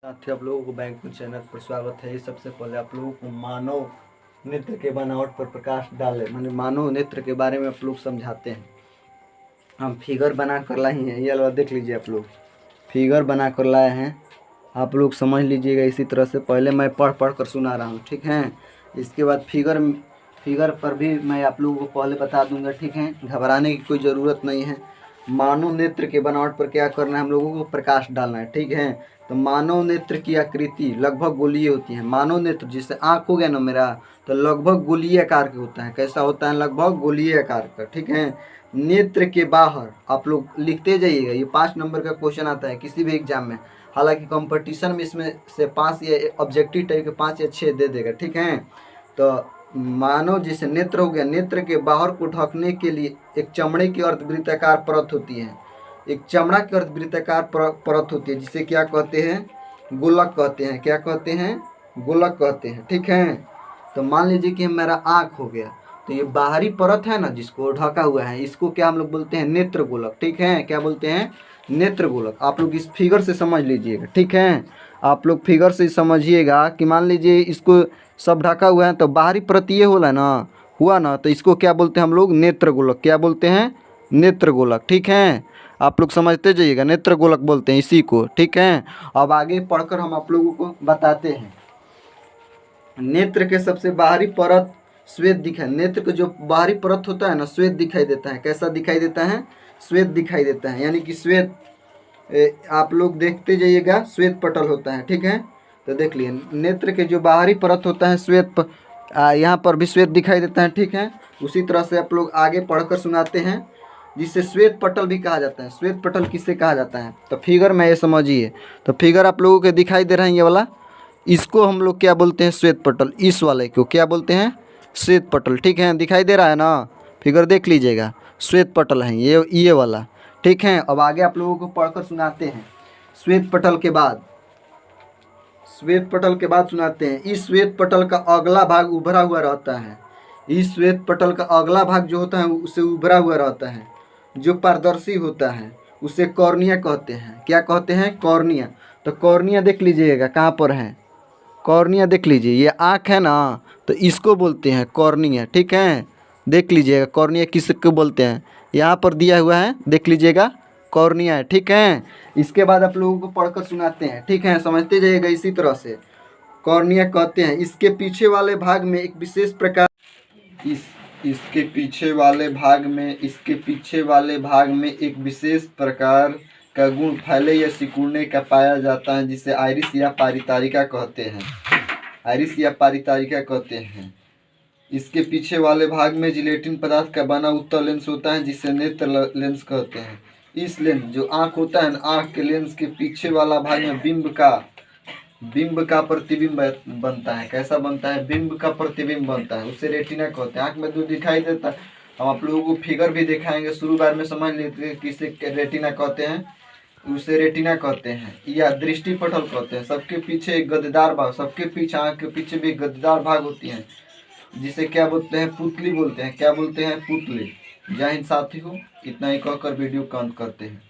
साथियों, आप लोगों को बैंकुल चैनल पर स्वागत है। सबसे पहले आप लोगों को मानव नेत्र के बनावट पर प्रकाश डाले माने मानव नेत्र के बारे में आप लोग समझाते हैं। हम फिगर बना कर लाए हैं, ये वाला देख लीजिए। आप लोग फिगर बना कर लाए हैं, आप लोग समझ लीजिएगा। इसी तरह से पहले मैं पढ़ कर सुना रहा हूँ, ठीक है। इसके बाद फिगर पर भी मैं आप लोगों को पहले बता दूंगा, ठीक है। घबराने की कोई ज़रूरत नहीं है। मानव नेत्र के बनावट पर क्या करना है, हम लोगों को प्रकाश डालना है, ठीक है। तो मानव नेत्र की आकृति लगभग गोलीय होती है। मानव नेत्र जिससे आँख हो गया ना मेरा, तो लगभग गोलीय आकार का होता है। कैसा होता है? लगभग गोलीय आकार का, ठीक है। नेत्र के बाहर आप लोग लिखते जाइएगा, ये 5 नंबर का क्वेश्चन आता है किसी भी एग्जाम में। हालांकि कंपटीशन में इसमें से 5 या ऑब्जेक्टिव टाइप के 5 या 6 दे देगा, ठीक है। तो मानव जैसे नेत्र हो गया, नेत्र के बाहर को ढकने के लिए एक चमड़े की अर्धवृत्ताकार परत होती है। एक चमड़ा की अर्धवृत्ताकार परत होती है, जिसे क्या कहते हैं? गोलक कहते हैं। क्या कहते हैं? गोलक कहते हैं, ठीक है। तो मान लीजिए कि मेरा आँख हो गया, तो ये बाहरी परत है ना जिसको ढका हुआ है, इसको क्या हम लोग बोलते हैं? नेत्र गोलक, ठीक है। क्या बोलते हैं? नेत्र गोलक। आप लोग इस फिगर से समझ लीजिएगा, ठीक है। आप लोग फिगर से समझिएगा कि मान लीजिए इसको सब ढका हुआ है, तो बाहरी परत ये होला ना, हुआ ना, तो इसको क्या बोलते हैं हम लोग? नेत्र गोलक। क्या बोलते हैं? नेत्र गोलक, ठीक है। आप लोग समझते जाइएगा, नेत्र गोलक बोलते हैं इसी को, ठीक है। अब आगे पढ़कर हम आप लोगों को बताते हैं। नेत्र के सबसे बाहरी परत श्वेत दिखाई, नेत्र का जो बाहरी परत होता है ना, श्वेत दिखाई देता है। कैसा दिखाई देता है? श्वेत दिखाई देता है, यानी कि श्वेत आप लोग देखते जाइएगा, श्वेत पटल होता है, ठीक है। तो देख लिए, नेत्र के जो बाहरी परत होता है श्वेत यहाँ पर भी श्वेत दिखाई देता है, ठीक है। उसी तरह से आप लोग आगे पढ़कर सुनाते हैं, जिसे श्वेत पटल भी कहा जाता है। श्वेत पटल किसे कहा जाता है? तो फिगर में ये समझिए। तो फिगर आप लोगों को दिखाई दे रहा है ये वाला, इसको हम लोग क्या बोलते हैं? श्वेत पटल। इस वाले को क्या बोलते हैं? श्वेत पटल, ठीक है। दिखाई दे रहा है ना, फिगर देख लीजिएगा, श्वेत पटल है ये वाला, ठीक है। अब आगे आप लोगों को पढ़कर सुनाते हैं। श्वेत पटल के बाद सुनाते हैं, इस श्वेत पटल का अगला भाग उभरा हुआ रहता है। इस श्वेत पटल का अगला भाग जो होता है उसे उभरा हुआ रहता है, जो पारदर्शी होता है, उसे कॉर्निया कहते हैं। क्या कहते हैं? कॉर्निया। तो कॉर्निया देख लीजिएगा कहाँ पर है, कॉर्निया देख लीजिए, ये आँख है ना, तो इसको बोलते हैं कॉर्निया, ठीक है। देख लीजिएगा कॉर्निया किसको बोलते हैं, यहाँ पर दिया हुआ है, देख लीजिएगा, कॉर्निया है, ठीक है। इसके बाद आप लोगों को पढ़कर सुनाते हैं, ठीक है। समझते जाइएगा इसी तरह से। कॉर्निया कहते हैं, इसके पीछे वाले भाग में एक विशेष प्रकार इसके पीछे वाले भाग में एक विशेष प्रकार का गुण फैले या सिकुड़ने का पाया जाता है, जिसे आइरिस या पारितारिका कहते हैं। इसके पीछे वाले भाग में जिलेटिन पदार्थ का बना उत्तल लेंस होता है, जिसे नेत्र लेंस कहते हैं। इस लेंस जो आँख होता है ना, आँख के लेंस के पीछे वाला भाग में बिंब का प्रतिबिंब बनता है। कैसा बनता है? बिंब का प्रतिबिंब बनता है, उसे रेटिना कहते हैं। आँख में जो दिखाई देता है, हम आप लोगों को फिगर भी दिखाएंगे, शुरू बार में समझ लेते हैं किसे रेटिना कहते हैं, उसे रेटिना कहते हैं या दृष्टि पटल कहते हैं। सबके पीछे एक गद्देदार भाग, सबके पीछे आँख के पीछे भी एक गद्देदार भाग होती है, जिसे क्या बोलते हैं? पुतली बोलते हैं। क्या बोलते हैं? पुतली। जय हिंद साथियों, इतना ही कहकर वीडियो को अंत करते हैं।